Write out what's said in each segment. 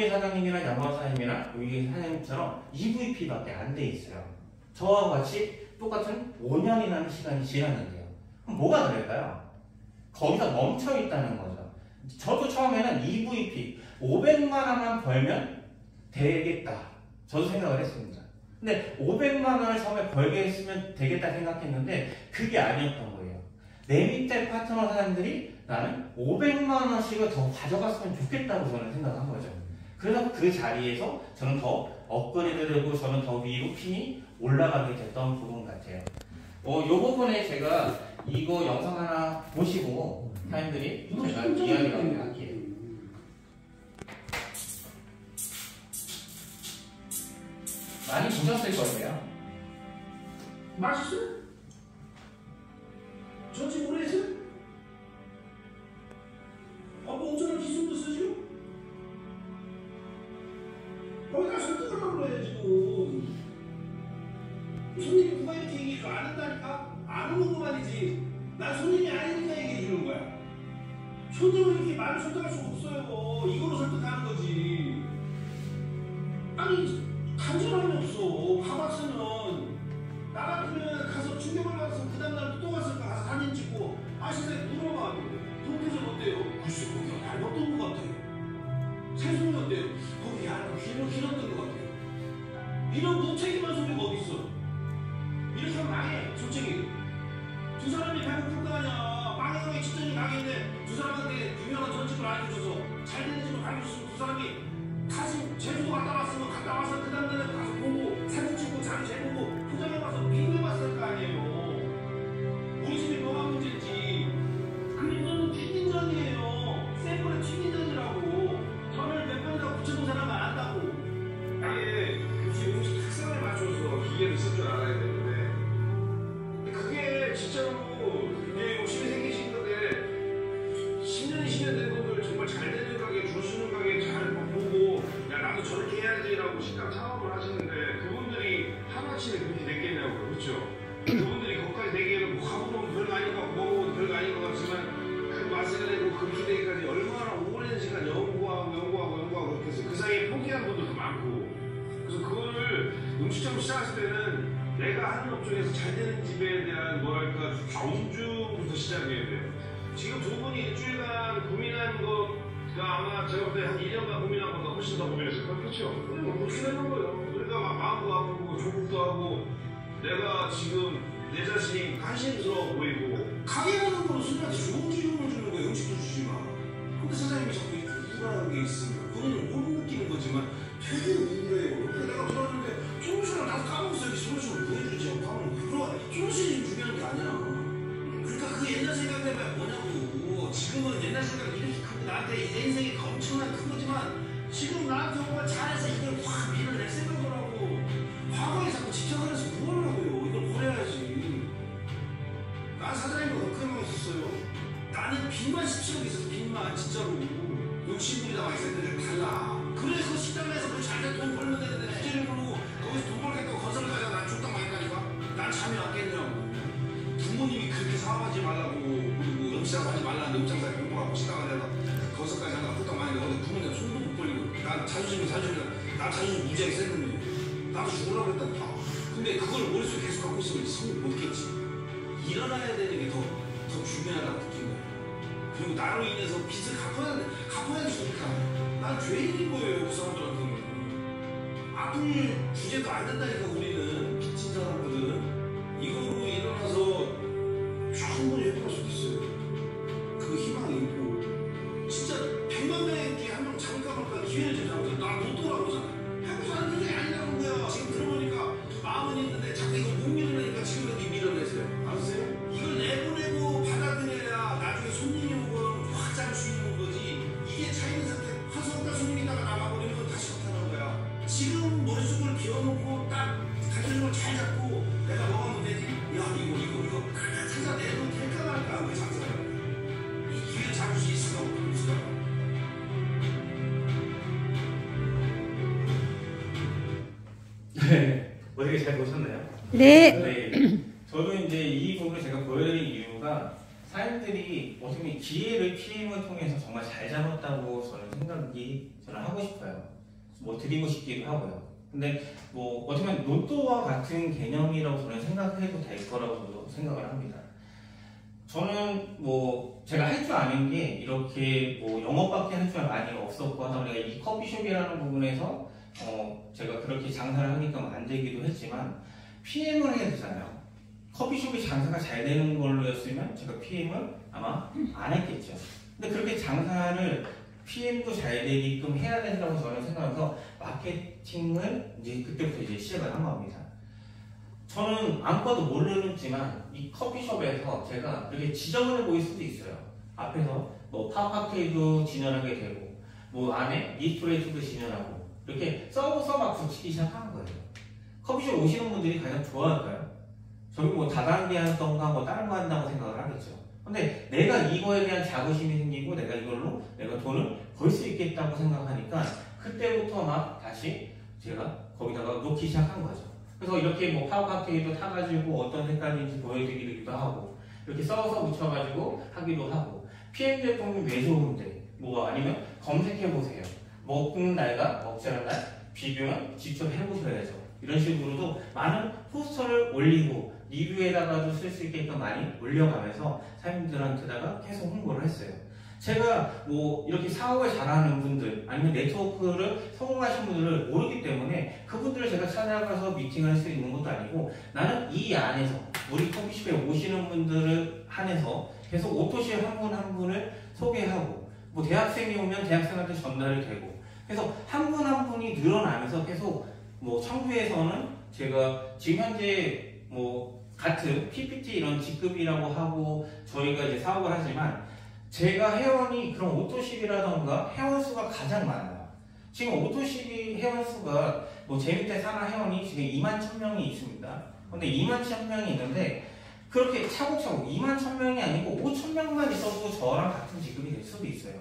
이동희 사장님이나 양호 사장님이나 여기 사장님처럼 EVP밖에 안 돼 있어요. 저와 같이 똑같은 5년이라는 시간이 지났는데요. 그럼 뭐가 다를까요? 거기서 멈춰 있다는 거죠. 저도 처음에는 EVP 500만 원만 벌면 되겠다. 저도 생각을 했습니다. 근데 500만 원을 처음에 벌게 했으면 되겠다 생각했는데 그게 아니었던 거예요. 내 밑에 파트너 사람들이 나는 500만 원씩을 더 가져갔으면 좋겠다고 저는 생각한 거죠. 그래서 그 자리에서 저는 더 업그레이드되고 저는 더 위로 핀이 올라가게 됐던 부분 같아요. 이 부분에 제가 이거 영상 하나 보시고 사람들이 제가 이야기를 할게요. 많이 보셨을 거예요. 맛있어요? 저 집 오래 했어요? 뭐 어쩌나 기술도 쓰죠? 거기 가서 뜨거라고 그래 지금. 손님이 누가 이렇게 얘기해줘 안 한다니까? 안 오는 거 말이지. 난 손님이 아니니까 얘기해 주는 거야. 손님을 이렇게 많이 설득할 수 없어요. 이걸로 설득하는 거지. 아니 간절함이 없어. 가봤으면 나 같으면 가서 충격을 받아서 그 다음날 또 갔을까? 가서 사진 찍고 아시세요? 물어봐. 동태전 어때요? 글쎄 거기가 얇았던 것 같아요. 새송이 어때요? 거기 얇고 길었던 것 같아요. 이런 무책임한 소리가 어딨어? 이렇게 하면 망해 솔직히. 두 사람이 배고플 거 아니야. 망해가기 직전이 망했는데 두 사람한테 유명한 전집을 알려줘서 잘 되는 집을 알려줬으면 두 사람이 다시 제주도 갔다 왔으면 갔다 와서 그 다음날에 가서 보고 사진 찍고 자리 재보고 포장해와서 비교해봤을 거 아니에요. 우리 집이 뭐가 문제인지. 그리고 튀긴전이에요. 샘플에 튀긴전이라고. 전을 몇 번이나 붙여놓은 사람은 안다고. 아예 그 음식 특성에 맞춰서 기계를 쓸 줄 알아야 되는데 그게 진짜로 이제 욕심이 생기신 건데 10년 20년 된 분들 정말 잘 되는 가게 줄 서는 가게 잘 보고 야 나도 저렇게 해야지라고 식당 창업을 하시는데 그분들이 하루아침에 그렇게 됐겠냐고요. 그렇죠? 그분들이 거기까지 되기에는 뭐 가보면 별거 아닌 것 같고 먹어보면 별거 아닌 것 같지만 그 맛을 내고 그렇게 되기까지 얼마나 오랜 시간 연구하고 그렇게 해서 그 사이에 포기한 분들도 많고. 그래서 그거를 음식점 시작했을 때는 내가 하는 업종에서 잘 되는 집에 대한 뭐랄까 경주부터 시작해야 돼요. 지금 두 분이 일주일간 고민한 거가 아마 제가 볼 때 한 1년간 고민한 것보다 훨씬 더 고민했을 거예요. 그렇죠? 그렇게 되는 거예요. 우리가 막 마음도 아프고 조국도 하고 내가 지금 내 자신이 한심스러워 보이고 가게라는 거는 손님한테 좋은 기분을 주는 거예요. 음식도 주지 마. 근데 사장님이 자꾸 이렇게 우울한 게 있으면 그거는 못 느끼는 거지만 되게 우울해요. 그래서 내가 들었는데 솔루션을 다 까먹었어요. 솔루션을 보여주지 않고 하면 그거 솔루션이 중요한 게 아니야. 그러니까 그 옛날 생각해봐야 뭐냐고. 지금은 옛날 생각 이렇게 크고 나한테 내 인생이 엄청난 큰 거지만 지금 나한테 정말 잘해서 이걸 확 밀어낼 생각을 하고 과거에 자꾸 집착을 해서 뭘 하고요. 이걸 버려야지. 난 사장님과 그렇게 생각했었어요. 나는 빚만 17억 있어서 빚만 진짜로 욕심부리다 막 있었는데 달라. 그래서 식당에서 그 잘된 돈 벌면 되는데 부재를 모르고 거기서 돈 벌겠다고 건설을 가자. 난 족당 많이가니까 난 잠이 왔겠냐고. 부모님이 그렇게 사업하지 말라고 그리고 음식장 하지 말라는데 음식장사에 공부하고 식당을 해서 건설까지 하다가 족당 많이 가고 부모님 손도 못 벌리고 난 자존심이 난 자존심 무지하게 셌는데 나도 죽으라고 했다니까. 근데 그걸 머릿속에 계속 갖고 있으면 성을 못 겠지. 일어나야 되는 게 더 중요하다고 느낀 거야. 그리고 나로 인해서 빚을 갚아야 되니까 난 죄인인 거예요. 그 사람들한테는. 아플 주제도 안 된다니까. 우리는 빚진 사람들은 이거로 일어나서 충분히 해볼 수 있어요. 그 희망이 있고 진짜 100만 명에게 한 명 잡을까 말까 기회를 주자고. 나 로또라고 하잖아. 해볼 수 있는 게 아니라는 거야. 지금 들어보니까 마음은 있는데 자꾸 이거 못 밀어내니까 지금 여기 밀어내세요. 알았어요? 이걸 내보내고 받아들여야 나중에 손님이 오면 확 잡을 수 있는 거지. 이게 차이는 상태. 한 손가락 손님 있다가 나가버리면 다시 나타나는 거야. 지금 머릿속을 비워놓고 딱 단순을 잘 잡고 내가 뭐 하면 되지? 야 이거 찾아내도 될까 말까. 그 장사를 이 기회를 잡을 수 있을까 없을까. 네, 어떻게 잘 보셨나요? 네. 네. 저도 이제 이 부분을 제가 보여드린 이유가 사람들이 어떻게 기회를 PM을 통해서 정말 잘 잡았다고 저는 하고 싶어요. 뭐 드리고 싶기도 하고요. 근데 뭐 어떻게 보면 로또와 같은 개념이라고 저는 생각해도 될 거라고 저도 생각을 합니다. 저는 뭐 제가 할 줄 아는 게 이렇게 뭐 영업밖에 할 줄 많이 없었고 하다 보니까 이 커피숍이라는 부분에서 제가 그렇게 장사를 하니까 안 되기도 했지만 PM을 해야 되잖아요. 커피숍이 장사가 잘 되는 걸로였으면 제가 PM을 아마 안 했겠죠. 근데 그렇게 장사를 PM도 잘 되게끔 해야 된다고 저는 생각해서 마케팅을 이제 그때부터 이제 시작을 한 겁니다. 저는 아무것도 모르지만 이 커피숍에서 제가 이렇게 지저분해 보일 수도 있어요. 앞에서 뭐 팝칵테일도 진열하게 되고 뭐 안에 리스토레이트도 진열하고 이렇게 서브서 막 붙이기 시작하는 거예요. 커피숍 오시는 분들이 과연 좋아할까요? 저기 뭐 다단계한던가 뭐 다른 거 한다고 생각을 하겠죠. 근데 내가 이거에 대한 자부심이 생기고 내가 이걸로 내가 돈을 벌 수 있겠다고 생각하니까 그때부터 막 다시 제가 거기다가 놓기 시작한 거죠. 그래서 이렇게 뭐 파워 칵테일도 타가지고 어떤 색깔인지 보여드리기도 하고 이렇게 써서 붙여가지고 하기도 하고 PM 제품이 왜 좋은데 뭐 아니면 검색해보세요. 먹는 날과 먹지 않은 날 비교는 직접 해보셔야죠. 이런 식으로도 많은 포스터를 올리고 리뷰에다가도 쓸 수 있게끔 많이 올려가면서 사장님들한테다가 계속 홍보를 했어요. 제가 뭐 이렇게 사업을 잘하는 분들 아니면 네트워크를 성공하신 분들을 모르기 때문에 그분들을 제가 찾아가서 미팅을 할 수 있는 것도 아니고 나는 이 안에서 우리 커피숍에 오시는 분들을 한해서 계속 오토실 한 분 한 분을 소개하고 뭐 대학생이 오면 대학생한테 전달이 되고 그래서 한 분 한 분이 늘어나면서 계속 뭐 청주에서는 제가 지금 현재 뭐 같은 PPT 이런 직급이라고 하고 저희가 이제 사업을 하지만 제가 회원이 그런 오토십이라던가 회원 수가 가장 많아요. 지금 오토십이 회원 수가 뭐 제 밑에 사나 회원이 지금 2만 1,000명이 있습니다. 근데 2만 1,000명이 있는데 그렇게 차곡차곡 2만 1,000명이 아니고 5,000명만 있어도 저랑 같은 직급이 될 수도 있어요.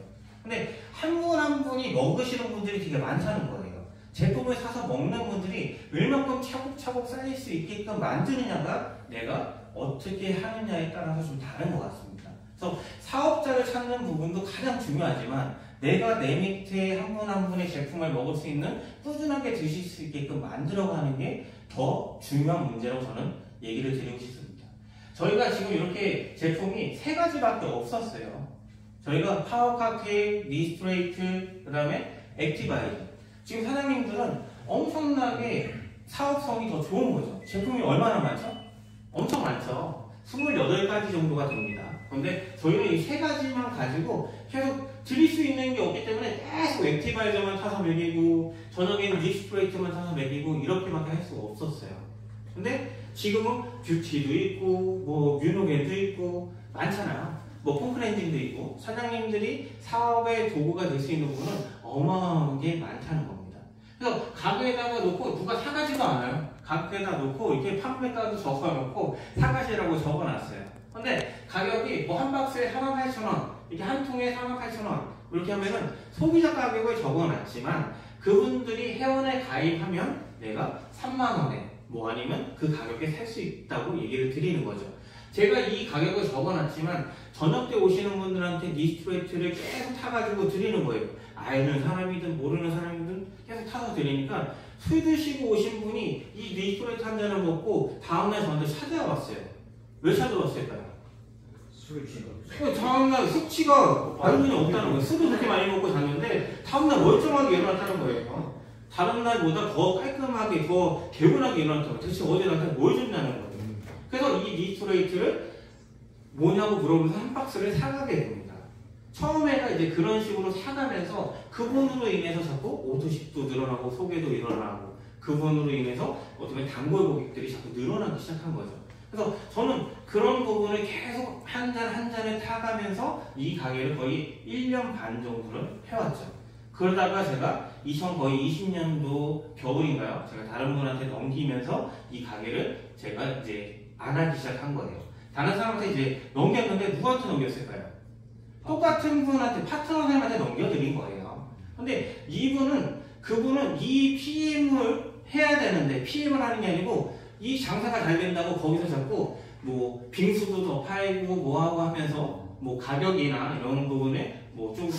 근데 한 분 한 분이 먹으시는 분들이 되게 많다는 거예요. 제품을 사서 먹는 분들이 얼마큼 차곡차곡 쌓일 수 있게끔 만드느냐가 내가 어떻게 하느냐에 따라서 좀 다른 것 같습니다. 그래서 사업자를 찾는 부분도 가장 중요하지만 내가 내 밑에 한 분 한 분의 제품을 먹을 수 있는 꾸준하게 드실 수 있게끔 만들어가는 게 더 중요한 문제라고 저는 얘기를 드리고 싶습니다. 저희가 지금 이렇게 제품이 3가지밖에 없었어요. 저희가 파워 칵테일, 리스토레이트, 그 다음에 액티바이저. 지금 사장님들은 엄청나게 사업성이 더 좋은 거죠. 제품이 얼마나 많죠? 엄청 많죠. 28가지 정도가 됩니다. 그런데 저희는 이 3가지만 가지고 계속 드릴 수 있는 게 없기 때문에 계속 액티바이저만 타서 먹이고 저녁에는 리스토레이트만 타서 먹이고 이렇게밖에 할 수가 없었어요. 근데 지금은 뷰티도 있고 뭐 뮤노겐도 있고 많잖아요. 뭐 폼클렌징도 있고 사장님들이 사업의 도구가 될 수 있는 부분은 어마어마하게 많다는 겁니다. 그래서 가게에다가 놓고 누가 사가지도 않아요. 가게에다 놓고 이렇게 판매가도 적어놓고 사가시라고 적어놨어요. 근데 가격이 뭐 한 박스에 48,000원 이렇게 한 통에 48,000원 이렇게 하면은 소비자 가격을 적어놨지만 그분들이 회원에 가입하면 내가 3만원에 뭐 아니면 그 가격에 살 수 있다고 얘기를 드리는 거죠. 제가 이 가격을 적어놨지만 저녁 때 오시는 분들한테 리스토레이트를 계속 타가지고 드리는 거예요. 아는 사람이든 모르는 사람이든 계속 타서 드리니까 술 드시고 오신 분이 이 리스토레이트 한 잔을 먹고 다음날 저한테 찾아왔어요. 왜 찾아왔을까요? 술을 취해가지고. 다음날 숙취가 완전히 없다는 거예요. 술을 그렇게 많이 먹고 잤는데 다음날 멀쩡하게 일어났다는 거예요. 다른 날보다 더 깔끔하게 더 개운하게 일어났다고. 대체 어제 나한테 뭘 줬냐는 거예요. 그래서 이 리스토레이트를 뭐냐고 물어보면서 한 박스를 사가게 됩니다. 처음에는 이제 그런 식으로 사가면서 그분으로 인해서 자꾸 오토십도 늘어나고 소개도 일어나고 그분으로 인해서 어떻게 단골 고객들이 자꾸 늘어나기 시작한 거죠. 그래서 저는 그런 부분을 계속 한 잔 한 잔을 타가면서 이 가게를 거의 1년 반 정도를 해왔죠. 그러다가 제가 거의 20년도 겨울인가요? 제가 다른 분한테 넘기면서 이 가게를 제가 이제 안 하기 시작한 거예요. 다른 사람한테 이제 넘겼는데 누구한테 넘겼을까요? 똑같은 분한테 파트너 선생님한테 넘겨드린 거예요. 근데 그분은 이 PM을 해야 되는데 PM을 하는 게 아니고 이 장사가 잘 된다고 거기서 자꾸 뭐 빙수도 더 팔고 뭐하고 하면서 뭐 가격이나 이런 부분에 뭐 좀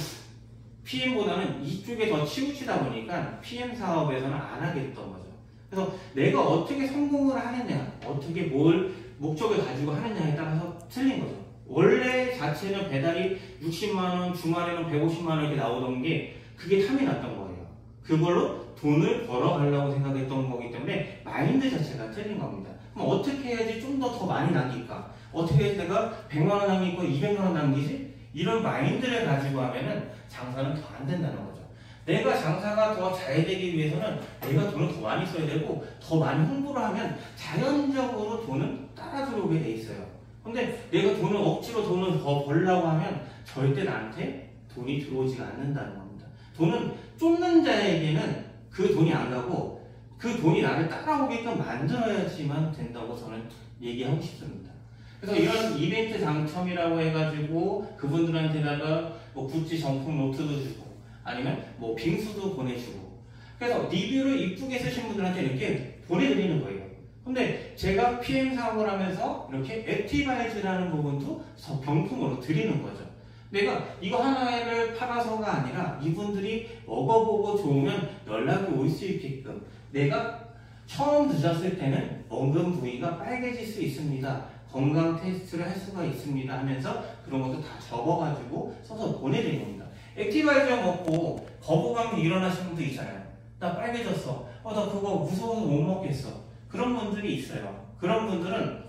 PM보다는 이쪽에 더 치우치다 보니까 PM 사업에서는 안 하겠던 거죠. 그래서 내가 어떻게 성공을 하느냐, 어떻게 뭘 목적을 가지고 하느냐에 따라서 틀린 거죠. 원래 자체는 배달이 60만원, 주말에는 150만원 이렇게 나오던 게 그게 탐이 났던 거예요. 그걸로 돈을 벌어가려고 생각했던 거기 때문에 마인드 자체가 틀린 겁니다. 그럼 어떻게 해야지 좀 더 많이 남길까? 어떻게 해야지 내가 100만원 남기고 200만원 남기지? 이런 마인드를 가지고 하면은 장사는 더 안 된다는 거죠. 내가 장사가 더 잘 되기 위해서는 내가 돈을 더 많이 써야 되고 더 많이 홍보를 하면 자연적으로 돈은 따라 들어오게 돼 있어요. 근데 내가 억지로 돈을 더 벌려고 하면 절대 나한테 돈이 들어오지가 않는다는 겁니다. 돈은 쫓는 자에게는 그 돈이 안 가고 그 돈이 나를 따라오게끔 만들어야지만 된다고 저는 얘기하고 싶습니다. 그래서 이런 이벤트 당첨이라고 해가지고 그분들한테다가 뭐 구찌 정품 노트도 주고 아니면 뭐 빙수도 보내주고 그래서 리뷰를 이쁘게 쓰신 분들한테 이렇게 보내드리는 거예요. 근데 제가 PM 사업을 하면서 이렇게 액티바이즈라는 부분도 병품으로 드리는 거죠. 내가 이거 하나를 팔아서가 아니라 이분들이 먹어보고 좋으면 연락이 올 수 있게끔 내가 처음 드셨을 때는 먹은 부위가 빨개질 수 있습니다. 건강 테스트를 할 수가 있습니다 하면서 그런 것도 다 적어가지고 써서 보내드리는 겁니다. 액티바이저 먹고 거부감이 일어나시는 분들 있잖아요. 나 빨개졌어. 나 그거 무서워서 못 먹겠어. 그런 분들이 있어요. 그런 분들은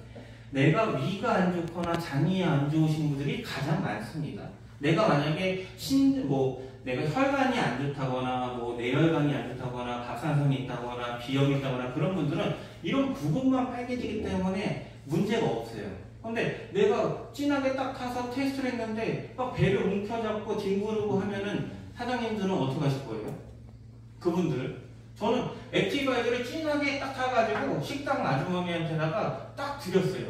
내가 위가 안 좋거나 장이 안 좋으신 분들이 가장 많습니다. 내가 만약에 내가 혈관이 안 좋다거나 뭐 뇌혈관이 안 좋다거나 갑상선이 있다거나 비염이 있다거나 그런 분들은 이런 부분만 빨개지기 때문에 문제가 없어요. 근데 내가 진하게 딱 타서 테스트를 했는데 막 배를 움켜잡고 뒹구르고 하면은 사장님들은 어떻게 하실 거예요? 그분들은 저는 액티바이저를 진하게 딱 타가지고 식당 아주머니한테다가 딱 드렸어요.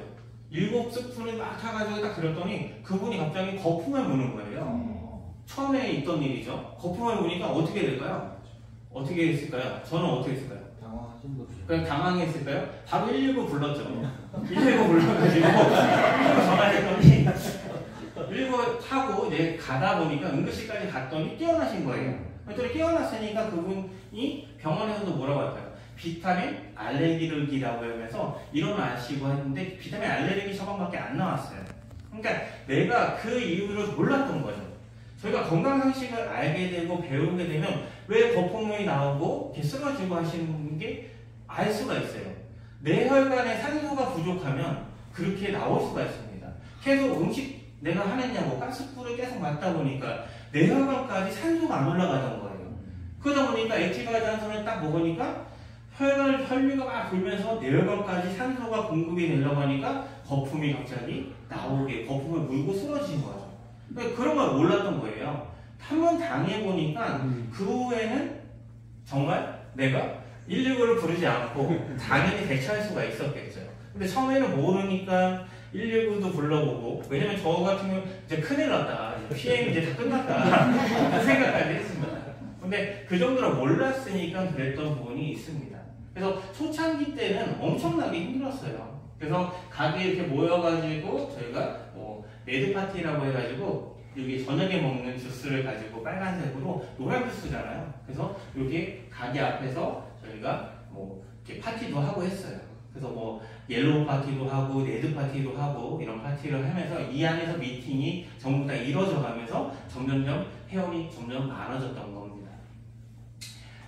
7스푼을 막 타가지고 딱 드렸더니 그분이 갑자기 거품을 무는 거예요. 처음에 있던 일이죠. 거품을 무니까 어떻게 될까요? 어떻게 했을까요? 저는 어떻게 했을까요? 당황하신 거죠. 그냥 당황했을까요? 바로 119 불렀죠. 119 불러가지고 119 전화했더니 119 타고 이제 가다 보니까 응급실까지 갔더니 깨어나신 거예요. 그랬더니 깨어났으니까 그분이 병원에서도 뭐라고 할까요? 비타민 알레르기라고 하면서 일어나시고 했는데 비타민 알레르기 처방밖에 안 나왔어요. 그러니까 내가 그 이유를 몰랐던 거죠. 저희가 건강상식을 알게 되고 배우게 되면 왜 거품물이 나오고 이렇게 쓰러지고 하시는 게 알 수가 있어요. 뇌혈관에 산소가 부족하면 그렇게 나올 수가 있습니다. 계속 음식 내가 하느냐고 가스불을 계속 맞다 보니까 뇌혈관까지 산소가 안 올라가던 거예요. 그러다 보니까 액티바이저 한 손을 딱 먹으니까 혈류가 막 돌면서 뇌혈관까지 산소가 공급이 되려고 하니까 거품이 갑자기 나오게 거품을 물고 쓰러진 거죠. 그러니까 그런 걸 몰랐던 거예요. 한번 당해보니까 그 후에는 정말 내가 119를 부르지 않고 당연히 대처할 수가 있었겠죠. 근데 처음에는 모르니까 119도 불러보고 왜냐면 저 같은 경우 이제 큰일 났다. PM 이제 다 끝났다. 그 생각까지 했습니다. 근데 그 정도로 몰랐으니까 그랬던 부분이 있습니다. 그래서 초창기 때는 엄청나게 힘들었어요. 그래서 가게에 이렇게 모여가지고 저희가 뭐 레드파티라고 해가지고 여기 저녁에 먹는 주스를 가지고 빨간색으로 노란 주스잖아요. 그래서 이렇게 가게 앞에서 저희가 뭐 이렇게 파티도 하고 했어요. 그래서 뭐 옐로우 파티도 하고 레드 파티도 하고 이런 파티를 하면서 이 안에서 미팅이 전부 다 이루어져 가면서 점점점 회원이 점점 많아졌던 겁니다.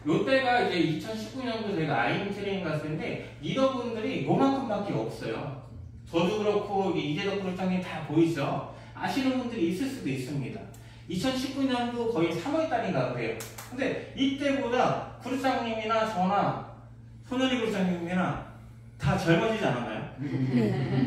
요때가 이제 2019년도 제가 아이인 트레이닝 갔을 텐데 리더분들이 요만큼밖에 없어요. 저도 그렇고 이재덕 부장님 다 보이죠? 아시는 분들이 있을 수도 있습니다. 2019년도 거의 3월달인가 그래요. 근데 이때보다 구루장님이나 저나 손현리 구루장님이나 다 젊어지지 않았나요?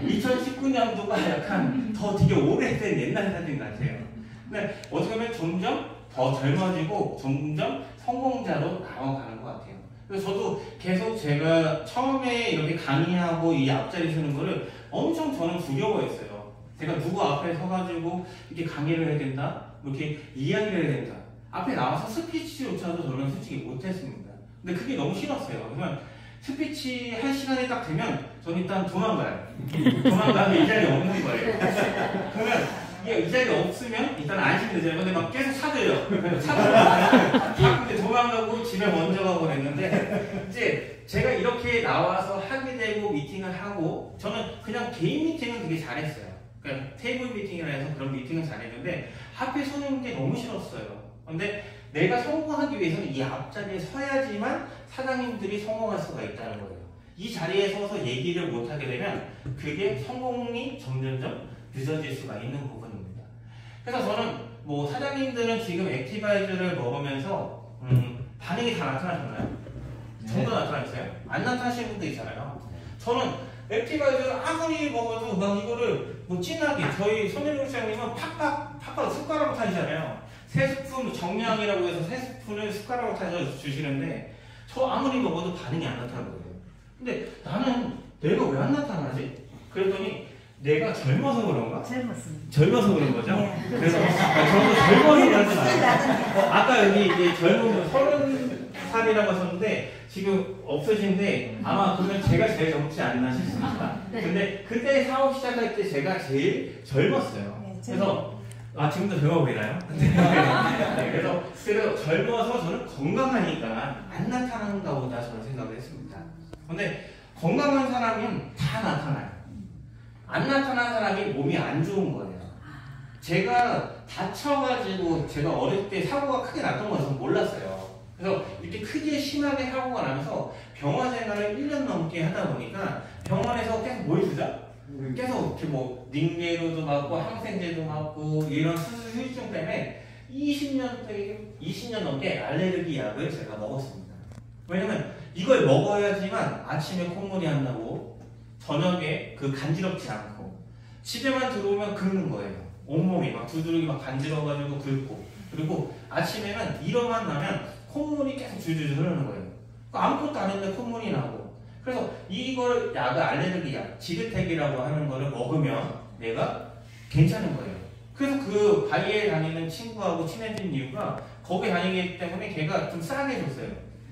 2019년도가 약간 더 되게 오래된 옛날 사진 같아요. 근데 어떻게 보면 점점 더 젊어지고 점점 성공자로 나아가는 것 같아요. 그래서 저도 계속 제가 처음에 이렇게 강의하고 이 앞자리 서는 거를 엄청 저는 두려워했어요. 제가 누구 앞에 서가지고 이렇게 강의를 해야 된다, 이렇게 이야기를 해야 된다. 앞에 나와서 스피치조차도 저는 솔직히 못했습니다. 근데 그게 너무 싫었어요. 그러면 스피치 할 시간이 딱 되면 저는 일단 도망가요. 도망가면 이 자리에 없는 거예요. 그러면 이 자리에 없으면 일단 안심되잖아요. 근데 막 계속 찾아요. 가끔 도망가고 집에 먼저 가고 그랬는데 이제 제가 이렇게 나와서 하게 되고 미팅을 하고 저는 그냥 개인 미팅은 되게 잘했어요. 그러니까 테이블 미팅이라 해서 그런 미팅을 잘했는데 하필 손님들이 너무 싫었어요. 근데 내가 성공하기 위해서는 이 앞자리에 서야지만 사장님들이 성공할 수가 있다는 거예요. 이 자리에 서서 얘기를 못하게 되면 그게 성공이 점점점 늦어질 수가 있는 부분입니다. 그래서 저는 뭐 사장님들은 지금 액티바이저를 먹으면서 반응이 다 나타나셨나요? 전부 다 나타났어요? 안 나타나시는 분도 있잖아요. 저는 액티바이저를 아무리 먹어도 막 이거를 뭐 진하게 저희 손혜림 시장님은 팍팍 숟가락으로 타시잖아요. 3스푼 정량이라고 해서 3스푼을 숟가락으로 타서 주시는데 저 아무리 먹어도 반응이 안 나타나는 거예요. 근데 나는 내가 왜 안 나타나지? 그랬더니 내가 젊어서 그런가? 젊어서 그런 거죠? 네. 그래서 저도 젊어서 그러지 마요. 아까 여기 이제 젊은 30살이라고 하셨는데 지금 없으신데 아마 그러면 제가 제일 젊지 않나 싶습니다. 근데 그때 사업 시작할 때 제가 제일 젊었어요. 그래서 지금도 젊어 보이나요? 네, 그래서 젊어서 저는 건강하니까 안 나타나는가 보다 저는 생각을 했습니다. 근데 건강한 사람은 다 나타나요. 안 나타난 사람이 몸이 안 좋은 거예요. 제가 다쳐가지고 제가 어릴 때 사고가 크게 났던 건 저는 몰랐어요. 그래서 이렇게 크게 심하게 사고가 나면서 병원 생활을 1년 넘게 하다 보니까 병원에서 계속 뭘 주죠? 계속 이렇게 뭐 닉내로도 맞고 항생제도 맞고 이런 수술 후유증 때문에 20년 넘게 알레르기 약을 제가 먹었습니다. 왜냐면 이걸 먹어야지만 아침에 콧물이 안 나고 저녁에 간지럽지 않고 집에만 들어오면 긁는 거예요. 온몸이 막 두드러기 막 간지러워가지고 긁고 그리고 아침에는 일어만 나면 콧물이 계속 줄줄줄 흐르는 거예요. 아무것도 안 했는데 콧물이 나고 그래서 이걸 약을 알레르기 약, 지르텍이라고 하는 거를 먹으면 내가 괜찮은 거예요. 그래서 그 바이에 다니는 친구하고 친해진 이유가 거기 다니기 때문에 걔가 좀 싸게 줬어요.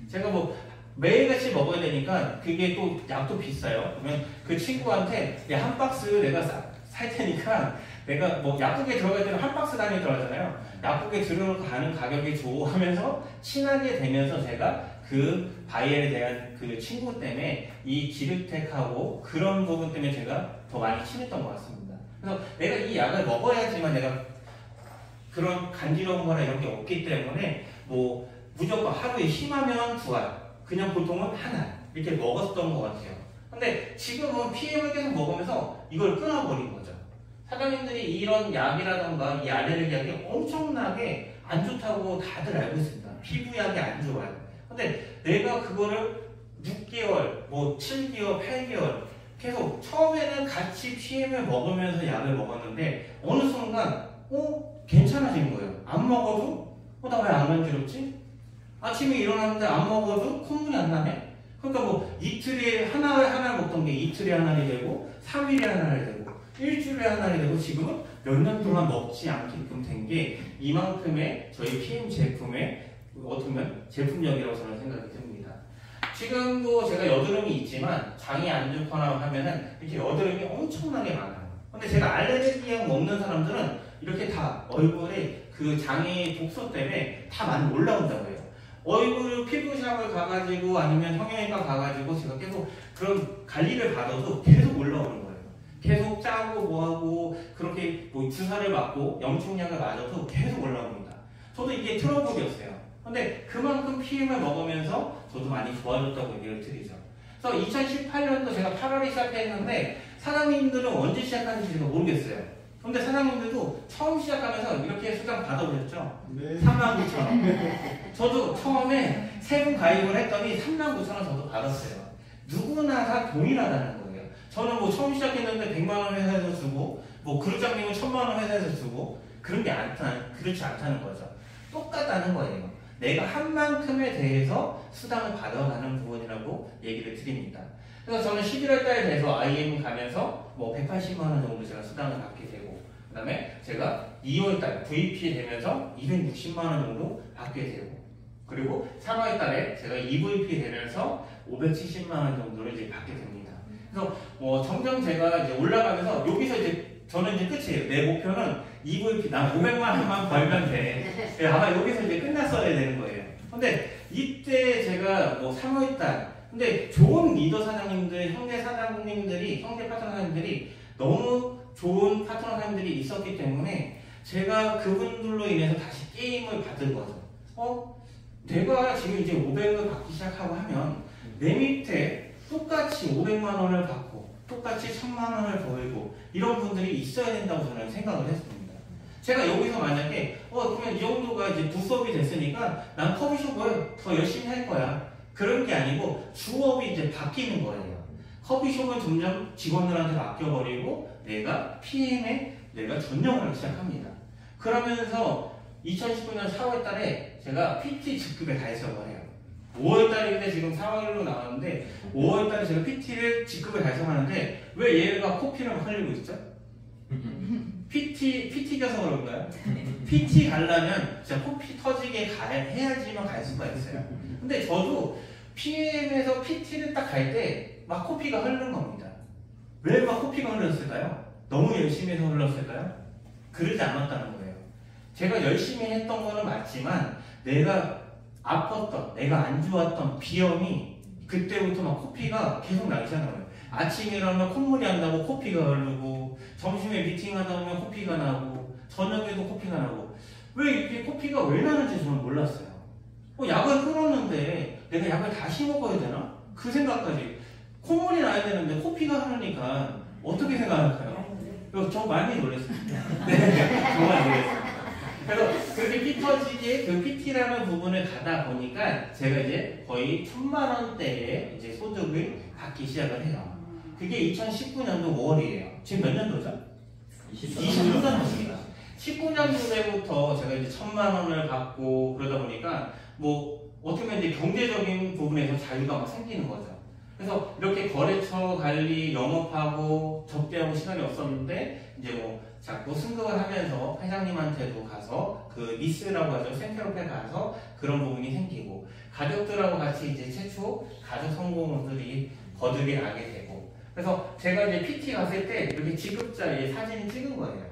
제가 뭐 매일같이 먹어야 되니까 그게 또 약도 비싸요. 그러면 그 친구한테 한 박스 내가 살 테니까 내가 뭐 약국에 들어갈 때는 한 박스 단위 들어가잖아요. 약국에 들어가는 가격이 줘 하면서 친하게 되면서 제가 그 바이엘에 대한 그 친구 때문에 이 지르텍하고 그런 부분 때문에 제가 더 많이 친했던 것 같습니다. 그래서 내가 이 약을 먹어야지만 내가 그런 간지러운 거나 이런 게 없기 때문에 뭐 무조건 하루에 심하면 2알, 그냥 보통은 1알 이렇게 먹었던 것 같아요. 근데 지금은 PM을 계속 먹으면서 이걸 끊어버린 거죠. 사장님들이 이런 약이라던가 이 알레르기 약이 엄청나게 안 좋다고 다들 알고 있습니다. 피부약이 안 좋아요. 근데 내가 그거를 6개월, 뭐 7개월, 8개월 계속 처음에는 같이 PM을 먹으면서 약을 먹었는데 어느 순간 괜찮아진 거예요. 안 먹어도 나 왜 안 간지럽지? 아침에 일어났는데 안 먹어도 콧물이 안 나네? 그러니까 뭐 이틀에 하나 먹던 게 이틀에 하나이 되고 3일에 하나이 되고 일주일에 하나이 되고 지금은 몇 년 동안 먹지 않게끔 된 게 이만큼의 저희 PM 제품의 어떻게 보면 제품력이라고 저는 생각이 듭니다. 지금도 제가 여드름이 있지만 장이 안 좋거나 하면은 이렇게 여드름이 엄청나게 많아요. 근데 제가 알레르기 약 먹는 사람들은 이렇게 다 얼굴에 그 장의 독소 때문에 다 많이 올라온다고 해요. 얼굴 피부샵을 가가지고 아니면 성형외과 가가지고 제가 계속 그런 관리를 받아도 계속 올라오는 거예요. 계속 짜고 뭐하고 그렇게 뭐 주사를 맞고 염증약을 맞아도 계속 올라옵니다. 저도 이게 트러블이었어요. 근데 그만큼 PM을 먹으면서 저도 많이 좋아졌다고 얘기를 드리죠. 그래서 2018년도 제가 8월에 시작했는데 사장님들은 언제 시작하는지 제가 모르겠어요. 근데 사장님들도 처음 시작하면서 이렇게 수당 받아보셨죠? 네. 39,000원. 저도 처음에 3분 가입을 했더니 39,000원 저도 받았어요. 누구나 다 동일하다는 거예요. 저는 뭐 처음 시작했는데 100만원 회사에서 주고 뭐 그룹장님은 1000만원 회사에서 주고 그런 게 그렇지 않다는 거죠. 똑같다는 거예요. 내가 한 만큼에 대해서 수당을 받아가는 부분이라고 얘기를 드립니다. 그래서 저는 11월 달에 돼서 IM 가면서 뭐 180만원 정도 제가 수당을 받게 되고 그 다음에 제가 2월 달 VP 되면서 260만원 정도 받게 되고 그리고 3월 달에 제가 EVP 되면서 570만원 정도를 이제 받게 됩니다. 그래서 점점 제가 이제 올라가면서 여기서 이제 저는 이제 끝이에요. 내 목표는 EVP 난 500만 원만 벌면 돼. 아마 여기서 이제 끝났어야 되는 거예요. 근데 이때 제가 뭐 3월달 근데 좋은 리더 사장님들, 형제 사장님들이, 형제 파트너 사장님들이 너무 좋은 파트너 사장님들이 있었기 때문에 제가 그분들로 인해서 다시 게임을 받은 거죠. 내가 지금 이제 500을 받기 시작하고 하면 내 밑에 똑같이 500만 원을 받고 똑같이 1000만 원을 벌고 이런 분들이 있어야 된다고 저는 생각을 했습니다. 제가 여기서 만약에 그러면 이 정도가 이제 부수업이 됐으니까 난 커피숍을 더 열심히 할 거야. 그런 게 아니고 주업이 이제 바뀌는 거예요. 커피숍은 점점 직원들한테 맡겨버리고 내가 PM에 내가 전념을 하기 시작합니다. 그러면서 2019년 4월 달에 제가 PT 직급에 달성을 해요. 5월 달인데 지금 4월로 나왔는데 5월 달에 제가 PT를 직급에 달성하는데 왜 얘가 코피를 막 흘리고 있죠? PT 껴서 그런가요? PT 가려면 진짜 코피 터지게 해야지만 갈 수가 있어요. 근데 저도 PM에서 PT를 딱 갈 때 막 코피가 흐르는 겁니다. 왜 막 코피가 흘렀을까요? 너무 열심히 해서 흘렀을까요? 그러지 않았다는 거예요. 제가 열심히 했던 거는 맞지만 내가 아팠던, 내가 안 좋았던 비염이 그때부터 막 코피가 계속 나기 시작해요. 아침에 일어나면 콧물이 안 나고 코피가 흐르고 점심에 미팅하다 보면 코피가 나고 저녁에도 코피가 나고 왜 이렇게 코피가 왜 나는지 저는 몰랐어요. 약을 끊었는데 내가 약을 다시 먹어야 되나? 그 생각까지. 콧물이 나야 되는데 코피가 흐르니까 어떻게 생각할까요? 저 많이 놀랐습니다. 네, 정말 놀랐습니다. 그래서 그렇게 피 터지게 그 PT라는 부분을 가다 보니까 제가 이제 거의 1000만 원대의 이제 소득을 받기 시작을 해요. 그게 2019년도 5월이에요. 지금 몇 년도죠? 23년도입니다. 19년도 때부터 제가 이제 1000만 원을 받고 그러다 보니까 뭐 어떻게 보면 이제 경제적인 부분에서 자유가 막 생기는 거죠. 그래서 이렇게 거래처 관리, 영업하고 접대하고 시간이 없었는데 이제 뭐 자꾸 승급을 하면서 회장님한테도 가서 그 리스라고 하죠. 센트럴에 가서 그런 부분이 생기고 가족들하고 같이 이제 최초 가족 성공들이 거듭이 나게 되고 그래서 제가 이제 PT 갔을 때 이렇게 직급자에 사진을 찍은 거예요.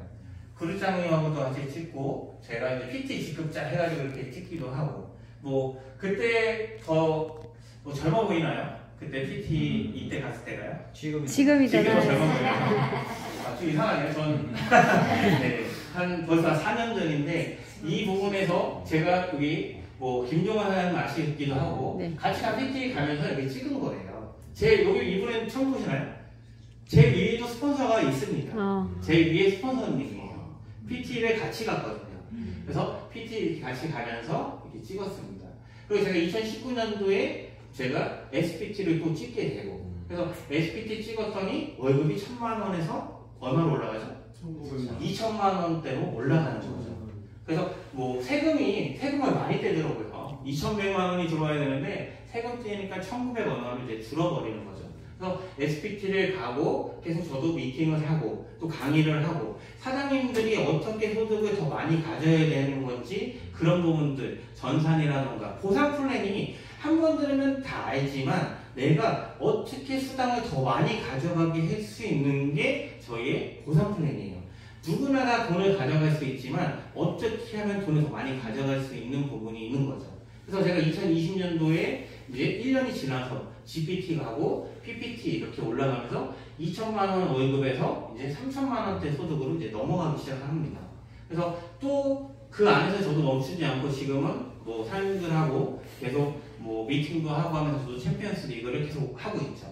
그루장님하고도 같이 찍고 제가 이제 PT 직급자 해가지고 이렇게 찍기도 하고 뭐 그때 더 뭐 젊어 보이나요? 그때 PT 이때 갔을 때가요? 지금이 더 지금이잖아요. 젊어 보여요. 좀 이상하네요. 전 네, 한 벌써 4년 전인데 이 부분에서 제가 여기 뭐 김종환 사장님 아시기도 하고 네. 같이 PT 가면서 이렇게 찍은 거예요. 제 여기 이분은 처음 보시나요? 제 위에도 스폰서가 있습니다. 제 위에 스폰서님이에요. PT를 같이 갔거든요. 그래서 PT 같이 가면서 이렇게 찍었습니다. 그리고 제가 2019년도에 제가 SPT를 또 찍게 되고 그래서 SPT 찍었더니 월급이 1000만 원에서 얼마로 올라가죠? 2000만 원대로 올라가는 거죠. 그래서 뭐 세금을 많이 떼더라고요. 2100만 원이 들어와야 되는데 세금 떼니까 1900원 이제 줄어버리는 거죠. 그래서 SPT를 가고 계속 저도 미팅을 하고 또 강의를 하고 사장님들이 어떻게 소득을 더 많이 가져야 되는 건지 그런 부분들 전산이라던가 보상 플랜이 한 번 들으면 다 알지만 내가 어떻게 수당을 더 많이 가져가게 할 수 있는 게 저희의 보상 플랜이에요. 누구나 다 돈을 가져갈 수 있지만 어떻게 하면 돈을 더 많이 가져갈 수 있는 부분이 있는 거죠. 그래서 제가 2020년도에 이제 1년이 지나서 GPT 가고 PPT 이렇게 올라가면서 2천만 원 월급에서 이제 3천만 원대 소득으로 이제 넘어가기 시작합니다. 그래서 또 그 안에서 저도 멈추지 않고 지금은 뭐 사장님들하고 계속 뭐 미팅도 하고 하면서 저도 챔피언스 리그를 계속 하고 있죠.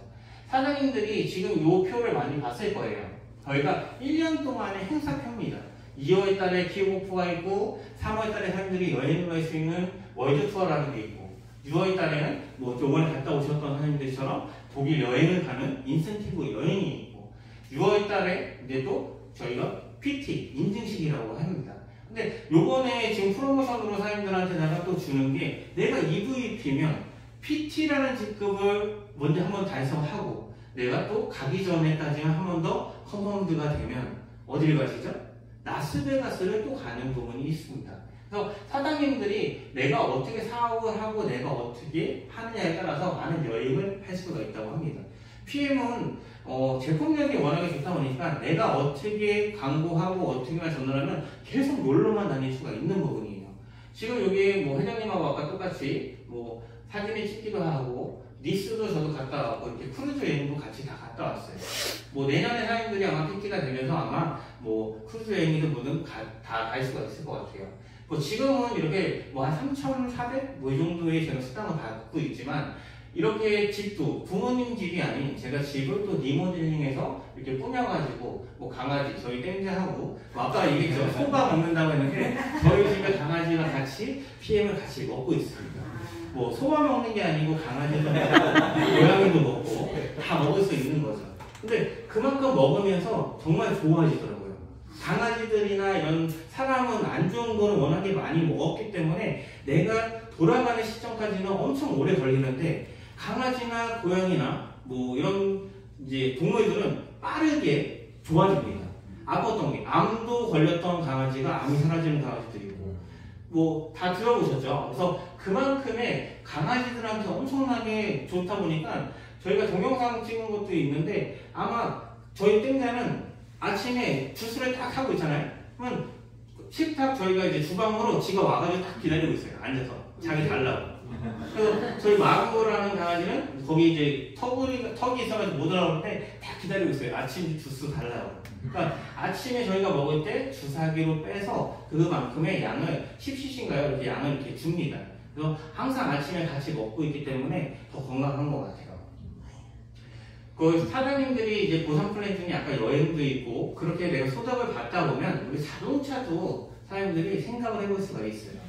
사장님들이 지금 요 표를 많이 봤을 거예요. 저희가 1년 동안의 행사표입니다. 2월 달에 킥오프가 있고 3월 달에 사람들이 여행을 갈 수 있는 월드 투어라는 게 있고 6월 달에는 뭐 요번에 갔다 오셨던 사장님들처럼 독일 여행을 가는 인센티브 여행이 있고 6월 달에 이제 또 저희가 PT 인증식이라고 합니다. 근데 요번에 지금 프로모션으로 사장님들한테 또 주는 게 내가 EVP면 PT라는 직급을 먼저 한번 달성하고 내가 또 가기 전에까지만 한 번 더 컨펌드가 되면 어디를 가시죠? 라스베가스를 또 가는 부분이 있습니다. 그래서 사장님들이 내가 어떻게 사업을 하고 내가 어떻게 하느냐에 따라서 많은 여행을 할 수가 있다고 합니다. PM은 제품력이 워낙에 좋다 보니까 내가 어떻게 광고하고 어떻게만 전달하면 계속 놀러만 다닐 수가 있는 부분이에요. 지금 여기 뭐 회장님하고 아까 똑같이 뭐 사진을 찍기도 하고 니스도 저도 갔다 왔고 이렇게 크루즈 여행도 같이 다 갔다 왔어요. 뭐 내년에 사람들이 아마 PT가 되면서 아마 뭐 크루즈 여행이든 뭐든 다 갈 수가 있을 것 같아요. 뭐 지금은 이렇게 뭐 한 3,400 뭐 이 정도의 제가 수당을 받고 있지만 이렇게 집도 부모님 집이 아닌 제가 집을 또 리모델링해서 이렇게 꾸며가지고 뭐 강아지 저희 땡자하고 뭐 아까 얘기했죠 소가 먹는다고 했는데 저희 집에 강아지랑 같이 PM을 같이 먹고 있습니다. 뭐 소만 먹는 게 아니고 강아지도 먹고 고양이도 먹고 다 먹을 수 있는 거죠. 근데 그만큼 먹으면서 정말 좋아지더라고요. 강아지들이나 이런 사람은 안 좋은 거를 워낙에 많이 먹었기 때문에 내가 돌아가는 시점까지는 엄청 오래 걸리는데 강아지나 고양이나 뭐 이런 이제 동물들은 빠르게 좋아집니다. 아팠던 게 암도 걸렸던 강아지가 암이 사라지는 강아지도 있고 뭐 다 들어보셨죠? 그래서 그만큼의 강아지들한테 엄청나게 좋다 보니까 저희가 동영상 찍은 것도 있는데 아마 저희 땡자는 아침에 주스를 딱 하고 있잖아요. 그러면 식탁 저희가 이제 주방으로 지가 와가지고 딱 기다리고 있어요. 앉아서 자기 달라고. 그래서 저희 마구라는 강아지는 거기 이제 턱이 있어가지고 못 올라오는데 딱 기다리고 있어요. 아침 주스 달라고. 그러니까 아침에 저희가 먹을 때 주사기로 빼서 그만큼의 양을 10cc인가요? 이렇게 양을 이렇게 줍니다. 그래서 항상 아침에 같이 먹고 있기 때문에 더 건강한 것 같아요. 그 사장님들이 이제 보상 플랜 중에 아까 여행도 있고 그렇게 내가 소득을 받다 보면 우리 자동차도 사장님들이 생각을 해볼 수가 있어요.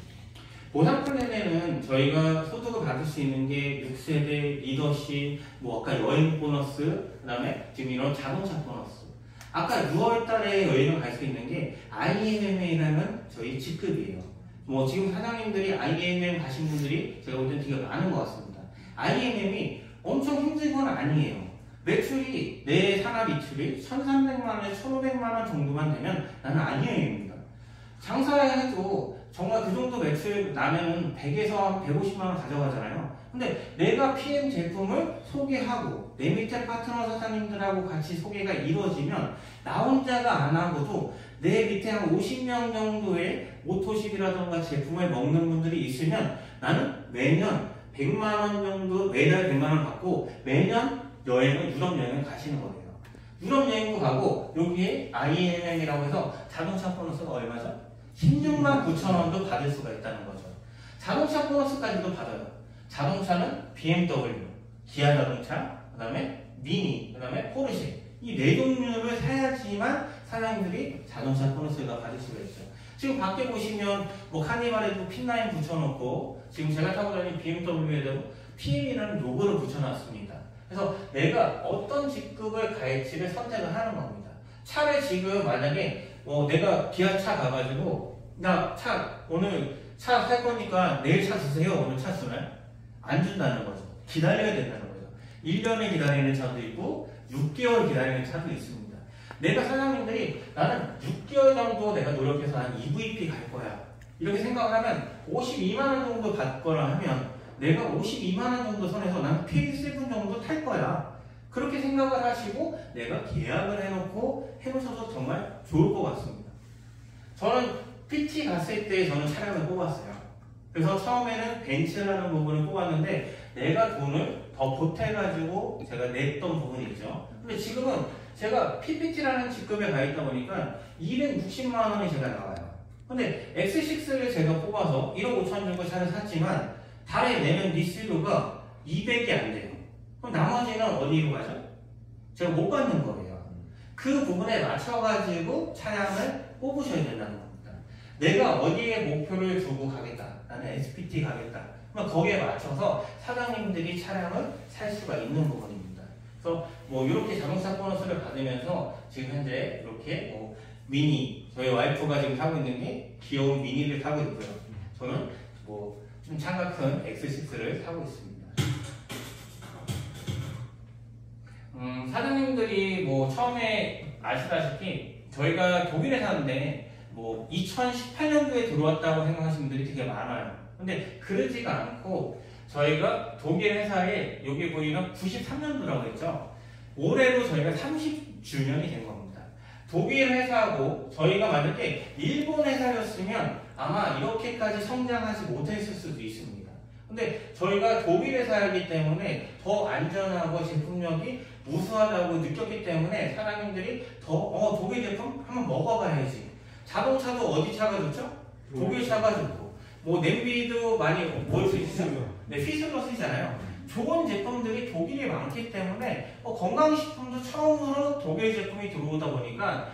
보상 플랜에는 저희가 소득을 받을 수 있는 게 6세대, 리더십, 뭐 아까 여행 보너스, 그 다음에 지금 이런 자동차 보너스. 아까 6월 달에 여행을 갈 수 있는 게 IMMA라는 저희 직급이에요. 뭐 지금 사장님들이 IMM 가신 분들이 제가 볼 땐 되게 많은 것 같습니다. IMM이 엄청 힘든 건 아니에요. 매출이 내 산업 매출이 1,300만원, 1,500만원 정도만 되면 나는 IMM입니다. 장사해도 정말 그 정도 매출 나면 100에서 150만원 가져가잖아요. 근데 내가 PM 제품을 소개하고 내 밑에 파트너 사장님들하고 같이 소개가 이루어지면 나 혼자가 안 하고도 내 밑에 한 50명 정도의 오토십이라던가 제품을 먹는 분들이 있으면 나는 매년 100만원 정도, 매달 100만원 받고 매년 유럽 여행을 가시는 거예요. 유럽 여행도 가고 여기에 IMM이라고 해서 자동차 보너스가 얼마죠? 16만 9천 원도 받을 수가 있다는 거죠. 자동차 보너스까지도 받아요. 자동차는 BMW, 기아 자동차, 그 다음에 미니, 그 다음에 포르쉐 이 네 종류를 사야지만 사장님들이 자동차 보너스가 받을 수가 있죠. 지금 밖에 보시면 뭐 카니발에도 핀라인 붙여놓고 지금 제가 타고 다니는 BMW에도 PM이라는 로고를 붙여놨습니다. 그래서 내가 어떤 직급을 갈지를 선택을 하는 겁니다. 차를 지금 만약에 내가 기아차 가가지고 나 오늘 차 살 거니까 내일 차 주세요. 오늘 차 주나요? 안 준다는 거죠. 기다려야 된다는 거죠. 1년을 기다리는 차도 있고 6개월 기다리는 차도 있습니다. 내가 사장님들이 나는 6개월 정도 내가 노력해서 한 EVP 갈 거야. 이렇게 생각을 하면 52만원 정도 받거나 하면 내가 52만원 정도 선에서 난 P7 정도 탈 거야. 그렇게 생각을 하시고 내가 계약을 해놓으셔도 정말 좋을 것 같습니다. 저는 PT 갔을 때 저는 차량을 뽑았어요. 그래서 처음에는 벤츠라는 부분을 뽑았는데 내가 돈을 더 보태가지고 제가 냈던 부분이 있죠. 근데 지금은 제가 PPT라는 직급에 가 있다 보니까 260만 원이 제가 나와요. 근데 X6를 제가 뽑아서 1억 5천 주고 차를 샀지만 달에 내는 리스료가 200이 안 돼요. 그럼 나머지는 어디로 가죠? 제가 못 받는 거예요. 그 부분에 맞춰가지고 차량을 뽑으셔야 된다는 겁니다. 내가 어디에 목표를 두고 가겠다. 나는 SPT 가겠다. 그럼 거기에 맞춰서 사장님들이 차량을 살 수가 있는 부분입니다. 그래서 뭐 이렇게 자동차 보너스를 받으면서 지금 현재 이렇게 뭐 미니, 저희 와이프가 지금 타고 있는 게 귀여운 미니를 타고 있고요. 저는 뭐 좀 차가 큰 X6를 타고 있습니다. 사장님들이 뭐 처음에 아시다시피 저희가 독일에 사는데 뭐 2018년도에 들어왔다고 생각하시는 분들이 되게 많아요. 근데 그러지가 않고 저희가 독일 회사에 여기 보이는 93년도라고 했죠. 올해로 저희가 30주년이 된 겁니다. 독일 회사하고 저희가 만약에 일본 회사였으면 아마 이렇게까지 성장하지 못했을 수도 있습니다. 근데 저희가 독일 회사이기 때문에 더 안전하고 제품력이 우수하다고 느꼈기 때문에 사장님들이 더 독일 제품 한번 먹어봐야지. 자동차도 어디 차가 좋죠? 독일 차가 좋고 뭐 냄비도 많이 뭘 쓰시죠? 네, 휘슬러 쓰잖아요. 좋은 제품들이 독일에 많기 때문에 건강식품도 처음으로 독일 제품이 들어오다 보니까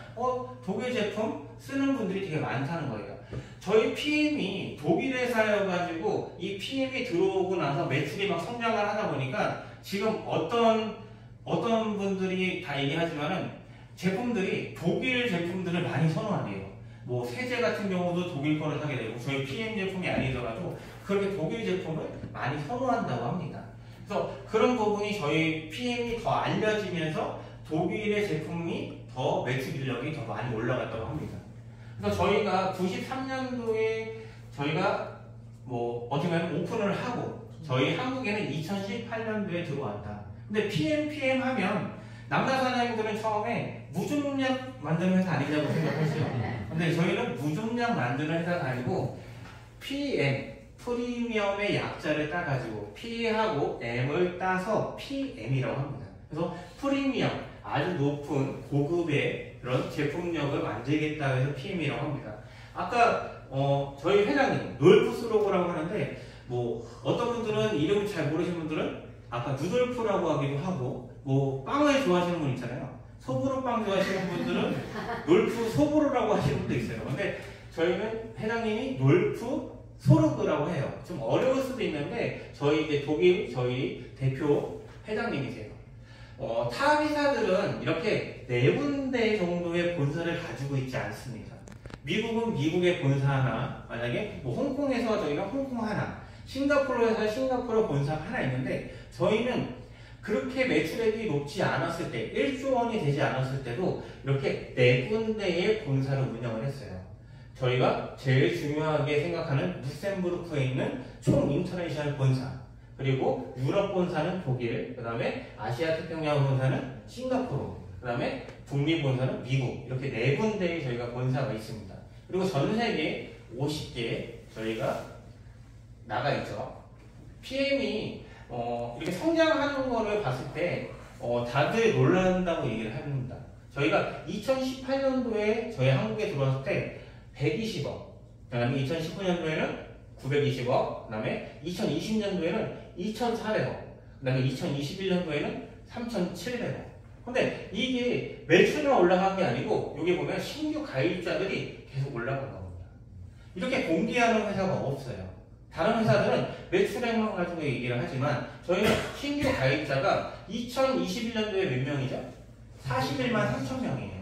독일 제품 쓰는 분들이 되게 많다는 거예요. 저희 PM이 독일 회사여가지고 이 PM이 들어오고 나서 매출이 막 성장을 하다 보니까 지금 어떤 분들이 다 얘기하지만은 제품들이 독일 제품들을 많이 선호한대요. 뭐 세제 같은 경우도 독일 거를 사게 되고 저희 PM 제품이 아니더라도 그렇게 독일 제품을 많이 선호한다고 합니다. 그래서 그런 부분이 저희 PM이 더 알려지면서 독일의 제품이 더 매출 인력이 더 많이 올라갔다고 합니다. 그래서 저희가 93년도에 저희가 뭐 어떻게 보면 오픈을 하고 저희 한국에는 2018년도에 들어왔다. 근데 PM 하면 남자 사장님들은 처음에 무중력 만드는 회사 아니냐고 생각했어요. 근데 저희는 무중력 만드는 회사가 아니고 PM, 프리미엄의 약자를 따가지고 P하고 M을 따서 PM이라고 합니다. 그래서 프리미엄, 아주 높은 고급의 그런 제품력을 만들겠다 해서 PM이라고 합니다. 아까 저희 회장님 놀프스로고라고 하는데 뭐 어떤 분들은 이름을 잘 모르시는 분들은 아까 누돌프라고 하기도 하고 뭐 빵을 좋아하시는 분 있잖아요. 소보루빵 좋아하시는 분들은 놀프 소보루라고 하시는 분도 있어요. 근데 저희는 회장님이 놀프 소르그라고 해요. 좀 어려울 수도 있는데 저희 이제 독일 저희 대표 회장님이세요. 타 회사들은 이렇게 4군데 정도의 본사를 가지고 있지 않습니다. 미국은 미국의 본사 하나, 만약에 뭐 홍콩에서 저희가 홍콩 하나, 싱가포르에서 싱가포르 본사 하나 있는데 저희는 그렇게 매출액이 높지 않았을 때 1조 원이 되지 않았을 때도 이렇게 4군데의 본사를 운영을 했어요. 저희가 제일 중요하게 생각하는 루셈부르크에 있는 총 인터내셔널 본사, 그리고 유럽 본사는 독일, 그 다음에 아시아 태평양 본사는 싱가포르, 그 다음에 북미 본사는 미국, 이렇게 4군데의 저희가 본사가 있습니다. 그리고 전 세계 50개 저희가 나가 있죠. PM이 이렇게 성장하는 거를 봤을 때 다들 놀란다고 얘기를 합니다. 저희가 2018년도에 저희 한국에 들어왔을 때 120억, 그 다음에 2019년도에는 920억, 그 다음에 2020년도에는 2,400억, 그 다음에 2021년도에는 3,700억. 근데 이게 매출만 올라간 게 아니고 여기 보면 신규 가입자들이 계속 올라간 겁니다. 이렇게 공개하는 회사가 없어요. 다른 회사들은 매출액만 가지고 얘기를 하지만 저희는 신규 가입자가 2021년도에 몇 명이죠? 41만 3천 명이에요.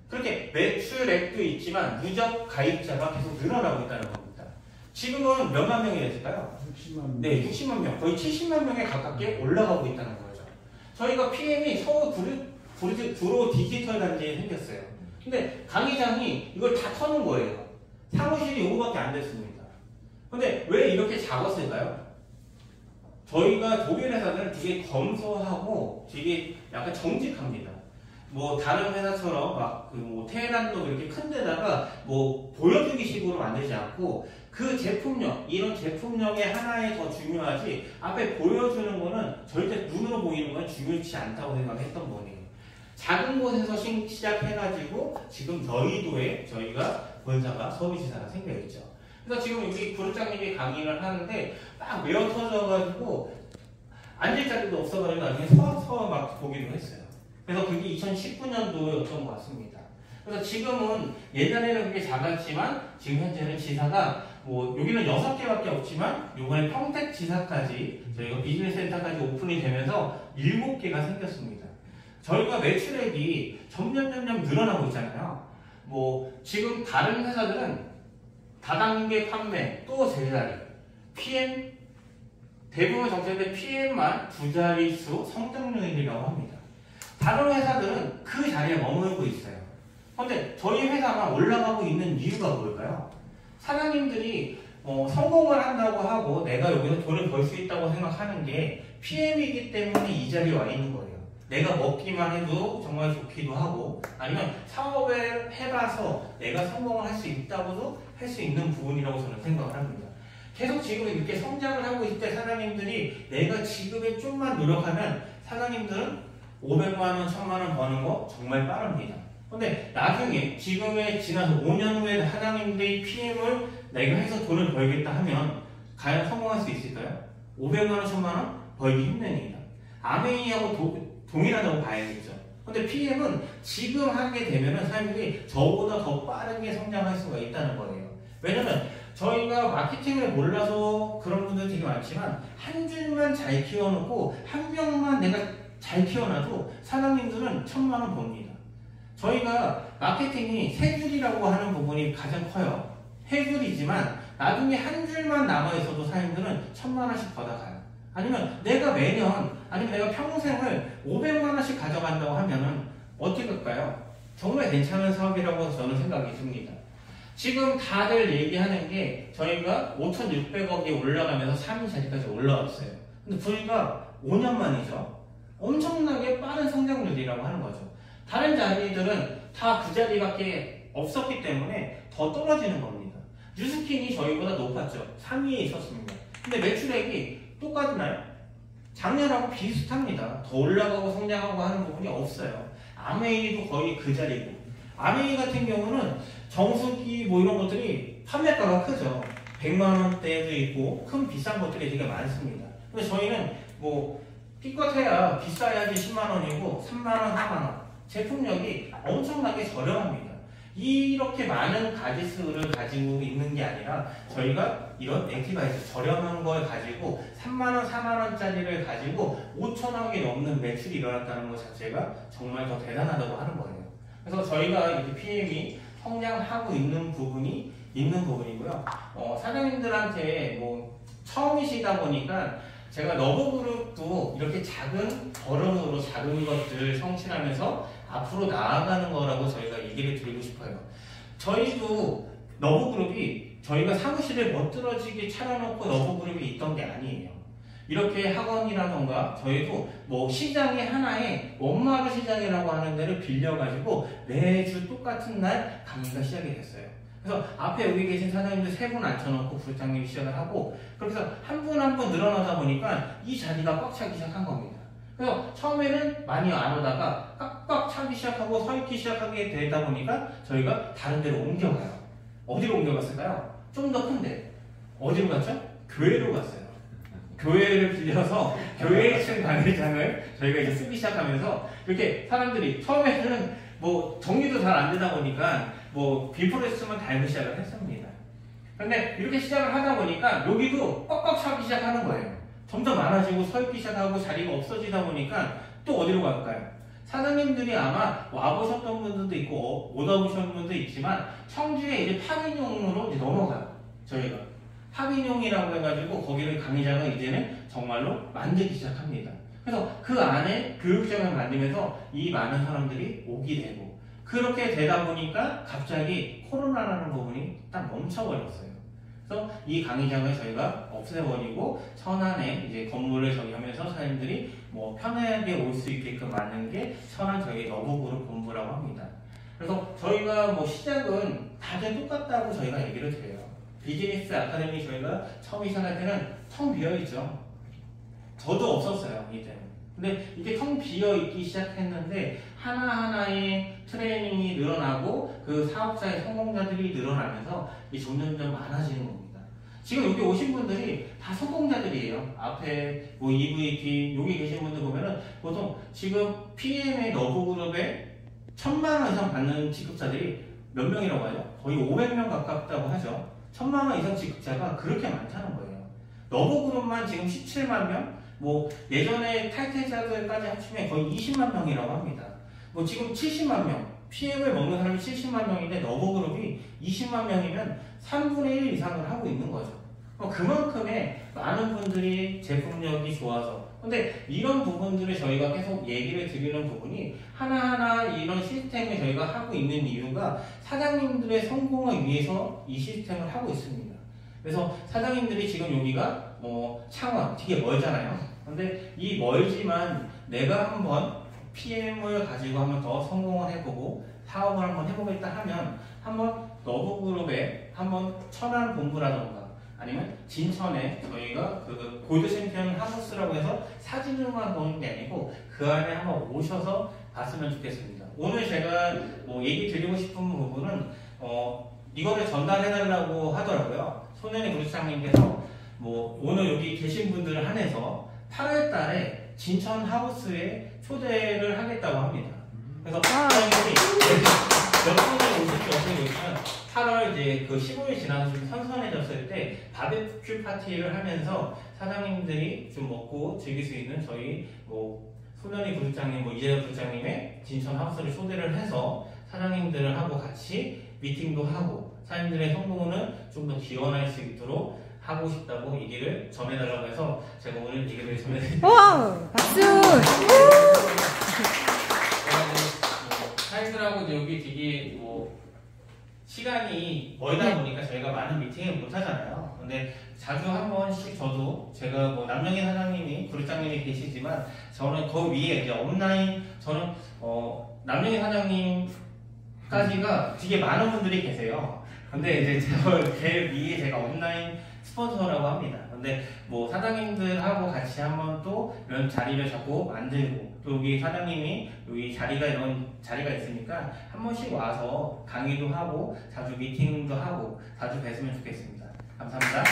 그렇게 매출액도 있지만 누적 가입자가 계속 늘어나고 있다는 겁니다. 지금은 몇만 명이 됐을까요? 60만 명. 네, 60만 명. 거의 70만 명에 가깝게 올라가고 있다는 거죠. 저희가 PM이 서울 구로 디지털 단지에 생겼어요. 근데 강의장이 이걸 다 터는 거예요. 사무실이 요거밖에 안 됐습니다. 근데 왜 이렇게 작았을까요? 저희가 독일 회사는 되게 검소하고 되게 약간 정직합니다. 뭐 다른 회사처럼 막 뭐 테헤란도 그렇게 큰 데다가 뭐 보여주기 식으로 만들지 않고 그 제품력, 이런 제품력의 하나에 더 중요하지 앞에 보여주는 거는 절대 눈으로 보이는 건 중요치 않다고 생각했던 거예요. 작은 곳에서 시작해가지고 지금 여의도에 저희가 본사가 서비스사가 생겨있죠. 그래서 지금 여기 부르장님이 강의를 하는데 막 메어 터져가지고 앉을 자리도 없어가지고 나중에 서서 막 보기도 했어요. 그래서 그게 2019년도였던 것 같습니다. 그래서 지금은 예전에는 그게 작았지만 지금 현재는 지사가 뭐 여기는 6개밖에 없지만 요번에 평택 지사까지 저희가 비즈니스 센터까지 오픈이 되면서 7개가 생겼습니다. 저희가 매출액이 점점 늘어나고 있잖아요. 뭐 지금 다른 회사들은 다단계 판매 또 제자리, PM 대부분 정책인데 PM만 2자릿수 성장률이라고 합니다. 다른 회사들은 그 자리에 머물고 있어요. 그런데 저희 회사가 올라가고 있는 이유가 뭘까요? 사장님들이 성공을 한다고 하고 내가 여기서 돈을 벌 수 있다고 생각하는 게 PM이기 때문에 이 자리에 와 있는 거예요. 내가 먹기만 해도 정말 좋기도 하고, 아니면 사업을 해봐서 내가 성공을 할 수 있다고도 할 수 있는 부분이라고 저는 생각을 합니다. 계속 지금 이렇게 성장을 하고 있을 때 사장님들이 내가 지금에 좀만 노력하면 사장님들은 500만 원, 1000만 원 버는 거 정말 빠릅니다. 근데 나중에 지금에 지나서 5년 후에 사장님들이 PM을 내가 해서 돈을 벌겠다 하면 과연 성공할 수 있을까요? 500만 원, 1000만 원 벌기 힘듭니다. 아메이하고 동일하다고 봐야겠죠. 근데 PM은 지금 하게 되면은 사람들이 저보다 더 빠르게 성장할 수가 있다는 거예요. 왜냐면 저희가 마케팅을 몰라서 그런 분들 되게 많지만 한 줄만 잘 키워놓고 한 명만 내가 잘 키워놔도 사장님들은 1000만 원 법니다. 저희가 마케팅이 세 줄이라고 하는 부분이 가장 커요. 세 줄이지만 나중에 한 줄만 남아있어도 사장님들은 1000만 원씩 받아가요. 아니면 내가 매년 아니면 내가 평생을 500만 원씩 가져간다고 하면은 어떻게 할까요? 정말 괜찮은 사업이라고 저는 생각이 듭니다. 지금 다들 얘기하는 게 저희가 5,600억이 올라가면서 3위 자리까지 올라왔어요. 근데 불과 5년 만이죠. 엄청나게 빠른 성장률이라고 하는 거죠. 다른 자리들은 다 그 자리밖에 없었기 때문에 더 떨어지는 겁니다. 뉴스킨이 저희보다 높았죠. 3위에 있었습니다. 근데 매출액이 똑같나요? 작년하고 비슷합니다. 더 올라가고 성장하고 하는 부분이 없어요. 아메이도 거의 그 자리고, 아메이 같은 경우는 정수기 뭐 이런 것들이 판매가가 크죠. 100만 원대도 있고 큰 비싼 것들이 되게 많습니다. 근데 저희는 뭐 기껏해야 비싸야지 10만 원이고 3만 원, 4만 원. 제품력이 엄청나게 저렴합니다. 이렇게 많은 가지수를 가지고 있는 게 아니라 저희가 이런 액티바이스 저렴한 걸 가지고 3만원, 4만원짜리를 가지고 5천억이 넘는 매출이 일어났다는 것 자체가 정말 더 대단하다고 하는 거예요. 그래서 저희가 이렇게 PM이 성장하고 있는 부분이 있는 부분이고요. 사장님들한테 뭐 처음이시다 보니까 제가 너브그룹도 이렇게 작은 걸음으로 작은 것들 성취하면서 앞으로 나아가는 거라고 저희가 얘기를 드리고 싶어요. 저희도 너브그룹이 저희가 사무실에 멋들어지게 차려놓고 너브그룹이 있던 게 아니에요. 이렇게 학원이라던가 저희도 뭐 시장에 하나에 원마루 시장이라고 하는 데를 빌려가지고 매주 똑같은 날 강의가 시작이 됐어요. 그래서 앞에 여기 계신 사장님들 3분 앉혀놓고 부장님이 시작을 하고, 그렇게 해서 한 분 한 분 늘어나다 보니까 이 자리가 꽉 차기 시작한 겁니다. 그래서 처음에는 많이 안 오다가 꽉꽉 차기 시작하고 서 있기 시작하게 되다 보니까 저희가 다른 데로 옮겨가요. 어디로 옮겨갔을까요? 좀 더 큰데. 어디로 갔죠? 교회로 갔어요. 교회를 빌려서 교회 1층 강의장을 저희가 이제 쓰기 시작하면서 이렇게 사람들이 처음에는 뭐 정리도 잘 안 되다 보니까 뭐 빈프레스만 달고 시작을 했습니다. 근데 이렇게 시작을 하다 보니까 여기도 꽉꽉 차기 시작하는 거예요. 점점 많아지고 서 있기 시작하고 자리가 없어지다 보니까 또 어디로 갈까요? 사장님들이 아마 와보셨던 분들도 있고 못 와보셨던 분도 있지만 청주에 이제 파빈용으로 이제 넘어가요. 저희가 파빈용이라고 해가지고 거기를 강의장을 이제는 정말로 만들기 시작합니다. 그래서 그 안에 교육장을 만들면서 이 많은 사람들이 오게 되고, 그렇게 되다 보니까 갑자기 코로나라는 부분이 딱 멈춰버렸어요. 그래서 이 강의장을 저희가 없애버리고 천안에 이제 건물을 저희 하면서 사람들이 뭐 편하게 올 수 있게끔 만든 게 천안 저희 너브그룹 본부라고 합니다. 그래서 저희가 뭐 시작은 다들 똑같다고 저희가 얘기를 드려요. 비즈니스 아카데미 저희가 처음 시작할 때는 텅 비어있죠. 저도 없었어요, 이때는. 근데 이게 텅 비어있기 시작했는데 하나하나의 트레이닝이 늘어나고 그 사업자의 성공자들이 늘어나면서 이 점점점 많아지는 겁니다. 지금 여기 오신 분들이 다 성공자들이에요. 앞에 뭐 EVP 여기 계신 분들 보면은 보통 지금 PM의 너브그룹에 1000만 원 이상 받는 지급자들이 몇 명이라고 하죠? 거의 500명 가깝다고 하죠. 1000만 원 이상 지급자가 그렇게 많다는 거예요. 너브그룹만 지금 17만 명, 뭐 예전에 탈퇴자들까지 합치면 거의 20만 명이라고 합니다. 뭐 지금 70만 명, PM을 먹는 사람이 70만 명인데 너브그룹이 20만 명이면 3분의 1 이상을 하고 있는 거죠. 그만큼의 많은 분들이 제품력이 좋아서, 근데 이런 부분들을 저희가 계속 얘기를 드리는 부분이 하나하나 이런 시스템을 저희가 하고 있는 이유가 사장님들의 성공을 위해서 이 시스템을 하고 있습니다. 그래서 사장님들이 지금 여기가 창원 되게 멀잖아요. 근데 이 멀지만 내가 한번 PM을 가지고 한번 더 성공을 해보고 사업을 한번 해보겠다 하면 한번 너브그룹에 한번 천안 본부라던가 아니면 진천에 저희가 그 골드 챔피언 하우스라고 해서 사진으로만 보는 게 아니고 그 안에 한번 오셔서 봤으면 좋겠습니다. 오늘 제가 뭐 얘기 드리고 싶은 부분은 이거를 전달해달라고 하더라고요. 손현희 부시장님께서 뭐 오늘 여기 계신 분들을 한해서 8월 달에 진천 하우스에 초대를 하겠다고 합니다. 그래서 사장님이 몇 분이 오실지 어떻게 보시면 8월 이제 그 15일 지나서 좀 선선해졌을 때 바베큐 파티를 하면서 사장님들이 좀 먹고 즐길 수 있는 저희 뭐 손현희 부장님, 뭐 이재혁 부장님의 진천 하우스를 초대를 해서 사장님들을 하고 같이 미팅도 하고 사장님들의 성공을 좀 더 기원할 수 있도록 하고 싶다고 얘기를 전해달라고 해서 제가 오늘 얘기를 전해드립니다. 와, 박수! 사장님들하고 여기 되게 뭐 시간이 멀다 보니까 저희가 많은 미팅을 못 하잖아요. 근데 자주 한 번씩 저도 제가 뭐 남영희 사장님이 부장님이 계시지만 저는 그 위에 이제 온라인 저는 남영희 사장님까지가 되게 많은 분들이 계세요. 근데 이제 제일 위에 제가 온라인 스폰서라고 합니다. 근데 뭐 사장님들하고 같이 한번 또 이런 자리를 자꾸 만들고 또 여기 사장님이 여기 이런 자리가 있으니까 한 번씩 와서 강의도 하고 자주 미팅도 하고 자주 뵀으면 좋겠습니다. 감사합니다.